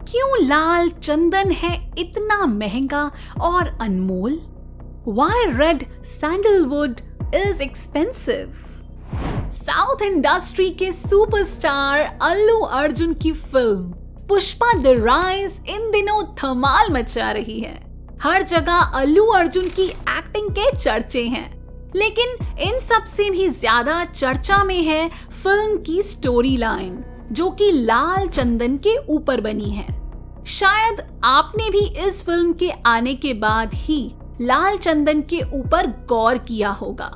क्यों लाल चंदन है इतना महंगा और अनमोल? Why red sandalwood is expensive? South industry के सुपरस्टार अल्लू अर्जुन की film Pushpa the rise in दिनों धमाल मचा रही है। हर जगह अल्लू अर्जुन की एक्टिंग के चर्चे हैं, लेकिन इन सब से भी ज्यादा चर्चा में है फिल्म की स्टोरी लाइन, जो कि लाल चंदन के ऊपर बनी है। शायद आपने भी इस फिल्म के आने के बाद ही लाल चंदन के ऊपर गौर किया होगा,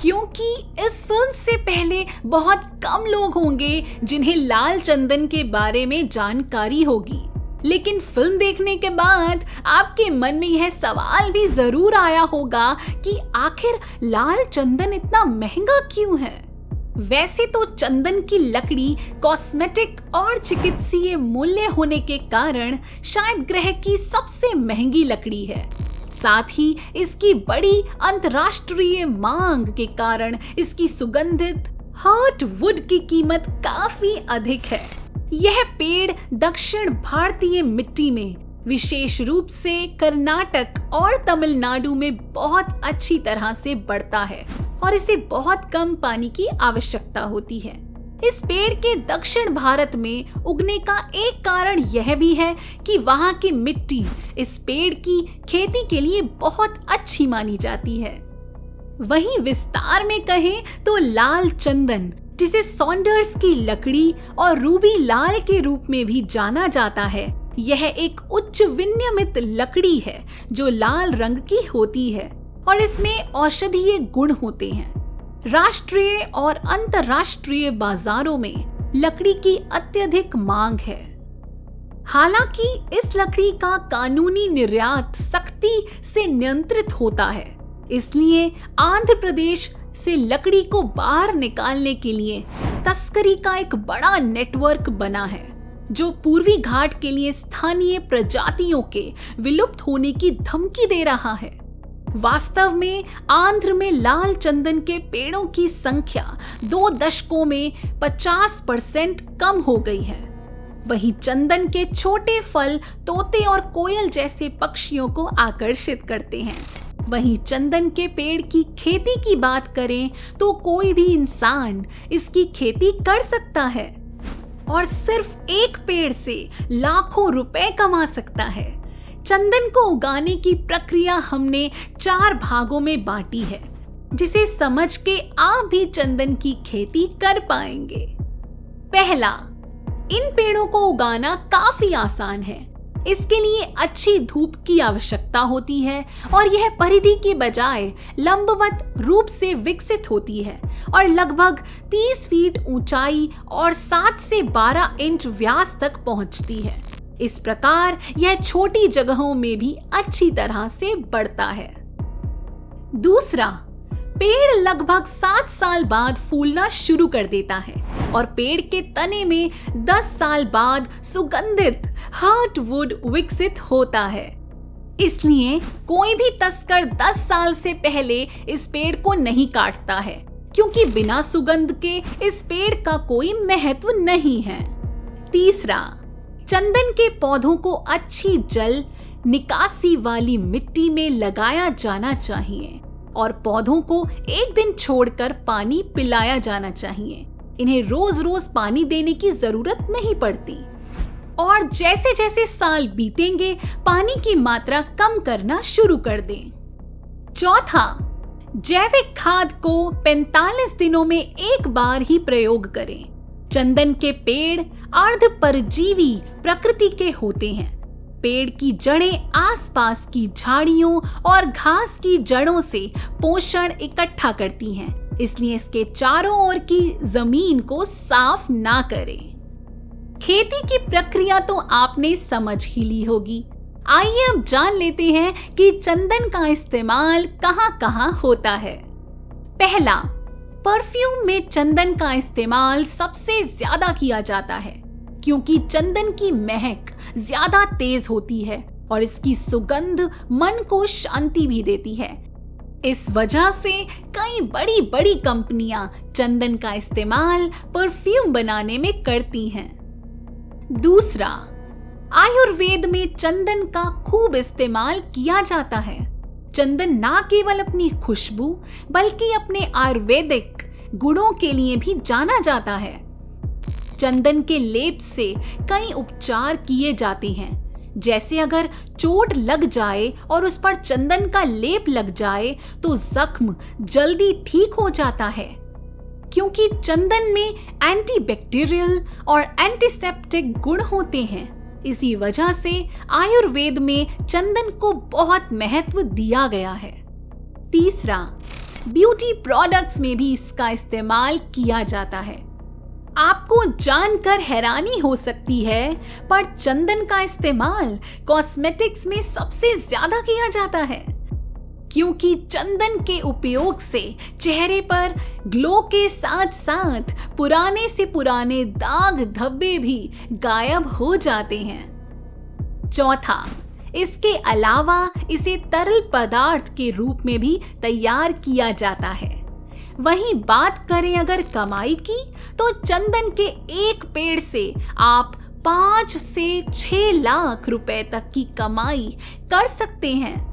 क्योंकि इस फिल्म से पहले बहुत कम लोग होंगे जिन्हें लाल चंदन के बारे में जानकारी होगी। लेकिन फिल्म देखने के बाद आपके मन में यह सवाल भी जरूर आया होगा कि आखिर लाल चंदन इतना महंगा क्यों है? वैसे तो चंदन की लकड़ी कॉस्मेटिक और चिकित्सीय मूल्य होने के कारण शायद ग्रह की सबसे महंगी लकड़ी है। साथ ही इसकी बड़ी अंतर्राष्ट्रीय मांग के कारण इसकी सुगंधित हार्टवुड की कीमत काफी अधिक है। यह पेड़ दक्षिण भारतीय मिट्टी में, विशेष रूप से कर्नाटक और तमिलनाडु में बहुत अच्छी तरह से बढ़ता है और इसे बहुत कम पानी की आवश्यकता होती है। इस पेड़ के दक्षिण भारत में उगने का एक कारण यह भी है कि वहां की मिट्टी इस पेड़ की खेती के लिए बहुत अच्छी मानी जाती है। वहीं विस्तार में कहें तो लाल चंदन, जिसे सॉन्डर्स की लकड़ी और रूबी लाल के रूप में भी जाना जाता है, यह एक उच्च विनियमित लकड़ी है जो लाल रंग की होती है और इसमें औषधीय गुण होते हैं। राष्ट्रीय और अंतर्राष्ट्रीय बाजारों में लकड़ी की अत्यधिक मांग है। हालांकि इस लकड़ी का कानूनी निर्यात सख्ती से नियंत्रित होता है, इसलिए आंध्र प्रदेश से लकड़ी को बाहर निकालने के लिए तस्करी का एक बड़ा नेटवर्क बना है, जो पूर्वी घाट के लिए स्थानीय प्रजातियों के विलुप्त होने की धमकी दे रहा है। वास्तव में आंध्र में लाल चंदन के पेड़ों की संख्या 2 दशकों में 50% कम हो गई है। वहीं चंदन के छोटे फल तोते और कोयल जैसे पक्षियों को आकर्षित करते हैं। वहीं चंदन के पेड़ की खेती की बात करें तो कोई भी इंसान इसकी खेती कर सकता है और सिर्फ एक पेड़ से लाखों रुपए कमा सकता है। चंदन को उगाने की प्रक्रिया हमने 4 भागों में बांटी है, जिसे समझ के आप भी चंदन की खेती कर पाएंगे। पहला, इन पेड़ों को उगाना काफी आसान है। इसके लिए अच्छी धूप की आवश्यकता होती है और यह परिधि के बजाय लंबवत रूप से विकसित होती है और लगभग 30 फीट ऊंचाई और 7 से 12 इंच व्यास तक पहुंचती है। इस प्रकार यह छोटी जगहों में भी अच्छी तरह से बढ़ता है। दूसरा, पेड़ लगभग 7 साल बाद फूलना शुरू कर देता है और पेड़ के तने में 10 साल बाद सुगंधित हार्टवुड विकसित होता है। इसलिए कोई भी तस्कर 10 साल से पहले इस पेड़ को नहीं काटता है, क्योंकि बिना सुगंध के इस पेड़ का कोई महत्व नहीं है। तीसरा, चंदन के पौधों को अच्छी जल निकासी वाली मिट्टी में लगाया जाना चाहिए और पौधों को एक दिन छोड़कर पानी पिलाया जाना चाहिए। इन्हें रोज रोज पानी देने की जरूरत नहीं पड़ती और जैसे जैसे साल बीतेंगे पानी की मात्रा कम करना शुरू कर दें। चौथा, जैविक खाद को 45 दिनों में एक बार ही प्रयोग करें। चंदन के पेड़ अर्धपरजीवी प्रकृति के होते हैं। पेड़ की जड़ें आसपास की झाड़ियों और घास की जड़ों से पोषण इकट्ठा करती हैं, इसलिए इसके चारों ओर की जमीन को साफ ना करें। खेती की प्रक्रिया तो आपने समझ ही ली होगी। आइए अब जान लेते हैं कि चंदन का इस्तेमाल कहां-कहां होता है। पहला, परफ्यूम में चंदन का इस्तेमाल सबसे ज्यादा किया जाता है, क्योंकि चंदन की महक ज्यादा तेज होती है और इसकी सुगंध मन को शांति भी देती है। इस वजह से कई बड़ी बड़ी कंपनियां चंदन का इस्तेमाल परफ्यूम बनाने में करती हैं। दूसरा, आयुर्वेद में चंदन का खूब इस्तेमाल किया जाता है। चंदन ना केवल अपनी खुशबू बल्कि अपने आयुर्वेदिक गुणों के लिए भी जाना जाता है। चंदन के लेप से कई उपचार किए जाते हैं, जैसे अगर चोट लग जाए और उस पर चंदन का लेप लग जाए तो जख्म जल्दी ठीक हो जाता है, क्योंकि चंदन में एंटीबैक्टीरियल और एंटीसेप्टिक गुण होते हैं। इसी वजह से आयुर्वेद में चंदन को बहुत महत्व दिया गया है। तीसरा, ब्यूटी प्रोडक्ट्स में भी इसका इस्तेमाल किया जाता है। आपको जानकर हैरानी हो सकती है, पर चंदन का इस्तेमाल कॉस्मेटिक्स में सबसे ज्यादा किया जाता है, क्योंकि चंदन के उपयोग से चेहरे पर ग्लो के साथ साथ पुराने से पुराने दाग धब्बे भी गायब हो जाते हैं। चौथा, इसके अलावा इसे तरल पदार्थ के रूप में भी तैयार किया जाता है। वहीं बात करें अगर कमाई की, तो चंदन के एक पेड़ से आप 5 से 6 लाख रुपए तक की कमाई कर सकते हैं।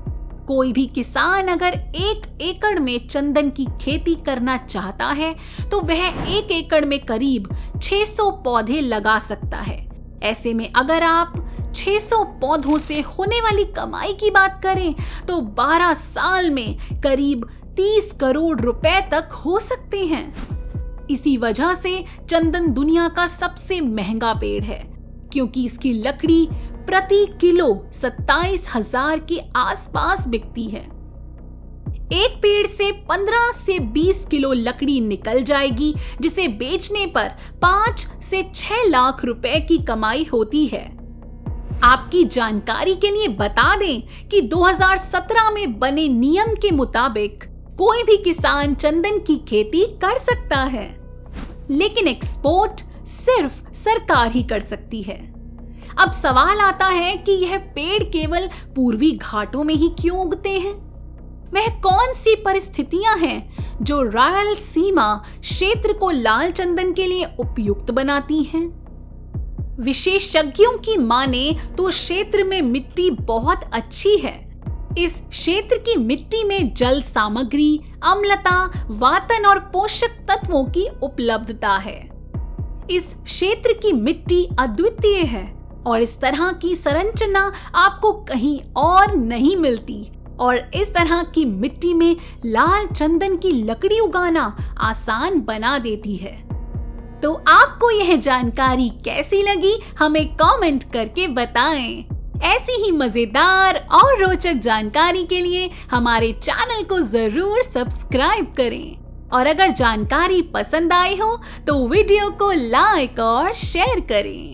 कोई भी किसान अगर 1 एकड़ में चंदन की खेती करना चाहता है तो वह 1 एकड़ में करीब 600 पौधे लगा सकता है। ऐसे में अगर आप 600 पौधों से होने वाली कमाई की बात करें तो 12 साल में करीब 30 करोड़ रुपए तक हो सकते हैं। इसी वजह से चंदन दुनिया का सबसे महंगा पेड़ है, क्योंकि इसकी लकड़ी प्रति किलो 27,000 के आसपास बिकती है। एक पेड़ से 15 से 20 किलो लकड़ी निकल जाएगी, जिसे बेचने पर 5 से 6 लाख रुपए की कमाई होती है। आपकी जानकारी के लिए बता दें कि 2017 में बने नियम के मुताबिक कोई भी किसान चंदन की खेती कर सकता है, लेकिन एक्सपोर्ट सिर्फ सरकार ही कर सकती है। अब सवाल आता है कि यह पेड़ केवल पूर्वी घाटों में ही क्यों उगते हैं? वह कौन सी परिस्थितियां हैं जो रायलसीमा क्षेत्र को लाल चंदन के लिए उपयुक्त बनाती हैं? विशेषज्ञों की माने तो क्षेत्र में मिट्टी बहुत अच्छी है। इस क्षेत्र की मिट्टी में जल सामग्री, अम्लता, वातन और पोषक तत्वों की उपलब्धता है। इस क्षेत्र की मिट्टी अद्वितीय है और इस तरह की संरचना आपको कहीं और नहीं मिलती, और इस तरह की मिट्टी में लाल चंदन की लकड़ी उगाना आसान बना देती है। तो आपको यह जानकारी कैसी लगी, हमें कमेंट करके बताएं। ऐसी ही मजेदार और रोचक जानकारी के लिए हमारे चैनल को जरूर सब्सक्राइब करें, और अगर जानकारी पसंद आई हो तो वीडियो को लाइक और शेयर करें।